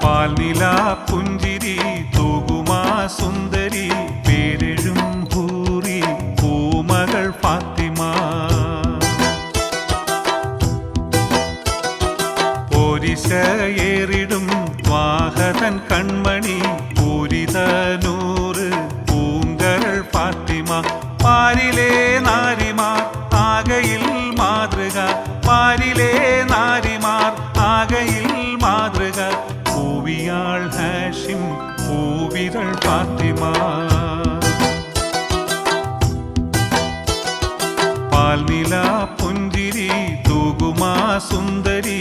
പാൽനില പുഞ്ചിരി തൂകുമാ സുന്ദരി പേരെഴും ഹൂറി പൂമകൾ ഫാത്തിമ പോരിശയേറിടും വാഹതൻ കൺമണി പൂരിതനൂറ് പൂങ്കരൾ ഫാത്തിമ പാരിലെ നാരിമാർ ആകയിൽ മാതൃക പാരിലെ നാരിമാർ ആകയിൽ മാതൃക പൂവിയാൾ ഹാഷിം പൂവിരൾ ഫാത്തിമ പാൽനില പുഞ്ചിരി തൂകുമാ സുന്ദരി